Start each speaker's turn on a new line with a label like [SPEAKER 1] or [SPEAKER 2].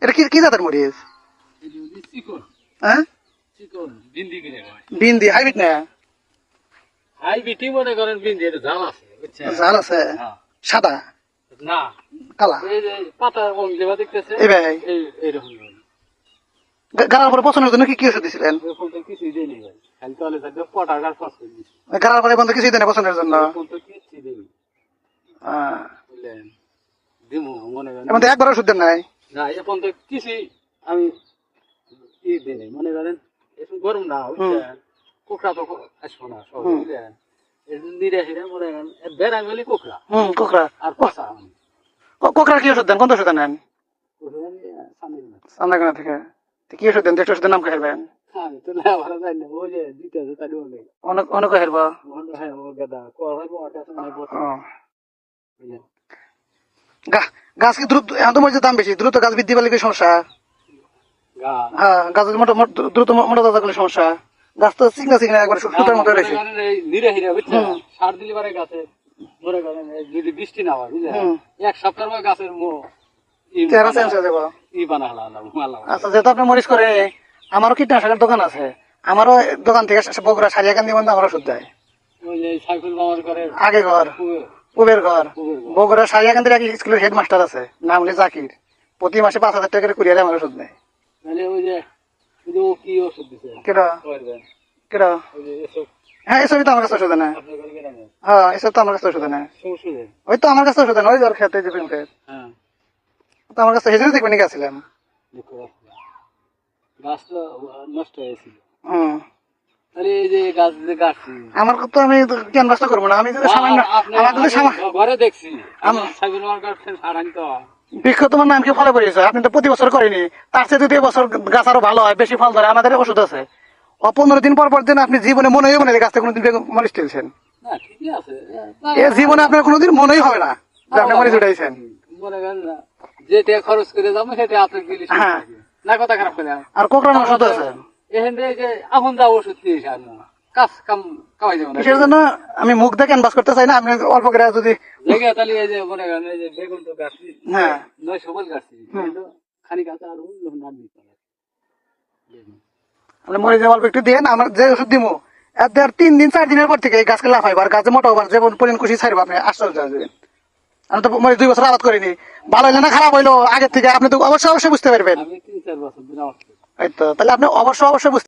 [SPEAKER 1] এটা কি কি জাতের মরিচ? হ্যাঁ, বিন্দি হাইব্রিড না?
[SPEAKER 2] হাইব্রিডই মনে করেন, বিন্দি এটা ঝাল আছে, বুঝছেন?
[SPEAKER 1] ঝাল আছে? সাদা
[SPEAKER 2] না,
[SPEAKER 1] কালা?
[SPEAKER 2] এই যে পাতা অংলেবা দেখতেছে,
[SPEAKER 1] এই ভাই
[SPEAKER 2] এইরকম
[SPEAKER 1] গাড়ার পরে পছন্দের জন্য কি কি ওষুধ দিছিলেন?
[SPEAKER 2] কিছুই দেয়নি ভাই, খালি তলে থাকবে পটাশ আর ফসফেট দিছি।
[SPEAKER 1] গাড়ার পরে বন্ধু কিছুই দেয় না পছন্দের জন্য?
[SPEAKER 2] কিছুই দেয়নি,
[SPEAKER 1] আহ,
[SPEAKER 2] বুঝলেন? দিমু মনে করেন
[SPEAKER 1] এখন তো একবার ওষুধ দেন নাই?
[SPEAKER 2] না, এখন তো কিছুই আমি ই দিই নাই, মনে করেন একটু গরম না, বুঝছেন? কোকড়া তো আসবো না সব, বুঝলেন? নিরে হিরে মনে করেন বেড়া গেলে কোকড়া
[SPEAKER 1] কোকড়া
[SPEAKER 2] আর পচা
[SPEAKER 1] কোকড়ার কি ওষুধ দেন? কোন ওষুধ নেন? চান্দাগানা থেকে? কি ওষুধ দেন? দেড় ওষুধের নাম খাইবেন?
[SPEAKER 2] আমি তো না ভালো জানি না, ওই যে দিতে আছে তাই বলে
[SPEAKER 1] অনেক অনেক হেরবা।
[SPEAKER 2] হ্যাঁ ও গাদা কয় বড় কাছে নাই বড়, বুঝলেন?
[SPEAKER 1] গাছ কি দ্রুত, এখন তো মরিচের দাম বেশি, দ্রুত গাছ বৃদ্ধি পেলে কি সমস্যা?
[SPEAKER 2] গা
[SPEAKER 1] হ্যাঁ, গাছ দ্রুত মোটা তাজা করলে সমস্যা। গাছ তো চিকনা চিকনা একবার সুতার মতো রয়েছে।
[SPEAKER 2] নিরে হিরে, বুঝছেন? সার দিলে পারে গাছে ধরে করেন যদি বৃষ্টি না হয়, বুঝলেন? এক সপ্তাহের পর গাছের
[SPEAKER 1] চেহারা চেঞ্জ হয়ে যাবো।
[SPEAKER 2] ই বানা হলাম।
[SPEAKER 1] আচ্ছা, যেহেতু আপনি মরিচ করে, আমারও কীটনাশকের দোকান আছে, আমারও দোকান থেকে বগুড়া সারিয়াকান্দি বন্ধু আমার ওষুধ দেয়।
[SPEAKER 2] ওই যে সাইফুল মামার করে
[SPEAKER 1] আগে ঘর পুবের ঘর বগুড়া সারিয়াকান্দির এক স্কুলের হেডমাস্টার আছে, নাম হলে জাকির, প্রতি মাসে 5,000 টাকা করে কুরিয়ারে আমার ওষুধ দেয়।
[SPEAKER 2] মানে ওই যে ও কি ওষুধ দিছে
[SPEAKER 1] কেডা কেডা?
[SPEAKER 2] ওই যে এসব
[SPEAKER 1] হ্যাঁ, এসবই তো আমার কাছে ওষুধ নেয়।
[SPEAKER 2] আপনার করে কেন
[SPEAKER 1] হ্যাঁ, এসব তো আমার কাছে ওষুধ নেয়।
[SPEAKER 2] সমস্যা
[SPEAKER 1] ওই তো আমার কাছে ওষুধ নেয়, ওই জ্বর খেতে যে খেত
[SPEAKER 2] হ্যাঁ
[SPEAKER 1] তো আমার কাছে হেজে দেখবেন গেছিলাম।
[SPEAKER 2] দেখো গাছ তো নষ্ট হয়েছিল,
[SPEAKER 1] হম,
[SPEAKER 2] তাহলে এই যে গাছ যে গাছছি
[SPEAKER 1] আমার তো আমি কেন নষ্ট করবো না? আমি যদি সামান্য, আমার যদি
[SPEAKER 2] ঘরে দেখছি সাইফুল মামার কাছে সারান তো
[SPEAKER 1] বৃক্ষ তোমার নাম কি ফলে পড়িয়েছে? আপনি তো প্রতি বছর করেনি, তার চেয়ে যদি এবছর গাছ আরো ভালো হয়, বেশি ফল ধরে, আমাদের ওষুধ আছে। 15 দিন পর দিন আপনি জীবনে মনেই হবে না গাছটা কোনোদিন মরিচ তুলছেন।
[SPEAKER 2] না, ঠিকই আছে,
[SPEAKER 1] এ জীবনে আপনার কোনোদিন মনেই হবে না যে আপনি মরিচ উঠাইছেন।
[SPEAKER 2] মনে করেন না, যেটা খরচ করে যাবো সেটা আপনার গেলে
[SPEAKER 1] হ্যাঁ,
[SPEAKER 2] না, কথা খারাপ করে
[SPEAKER 1] আর কোকড়ানোর ওষুধ আছে।
[SPEAKER 2] এখান থেকে যে এখন যা ওষুধ দিয়েছে কাজ কাম কামাই যাবো না,
[SPEAKER 1] কিসের জন্য আমি মুখ দিয়ে ক্যানভাস করতে চাই না, আপনি অল্প করে যদি
[SPEAKER 2] জায়গা তাহলে এই যে মনে করেন এই যে বেগুন তো গাছ
[SPEAKER 1] হ্যাঁ
[SPEAKER 2] 900 বল গাছ খানি গাছ আর না দিতে
[SPEAKER 1] আপনি মরিচ অল্প একটু দিয়ে আমার যে ওষুধ দিব, আর 3 দিন 4 দিনের পর থেকে এই গাছকে লাফাইবার, গাছে মোটা হবার, যেমন পরিমাণ খুশি ছাড়বো, আপনি আশ্চর্য হয়ে যাবেন। আমি তো মরিচ 2 বছর আবাদ করিনি, ভালো হইলে না খারাপ হইলো আগের থেকে আপনি তো অবশ্যই বুঝতে পারবেন।
[SPEAKER 2] আমি 3-4 বছর দিন আমার
[SPEAKER 1] এই তো, তাহলে আপনি অবশ্যই বুঝতে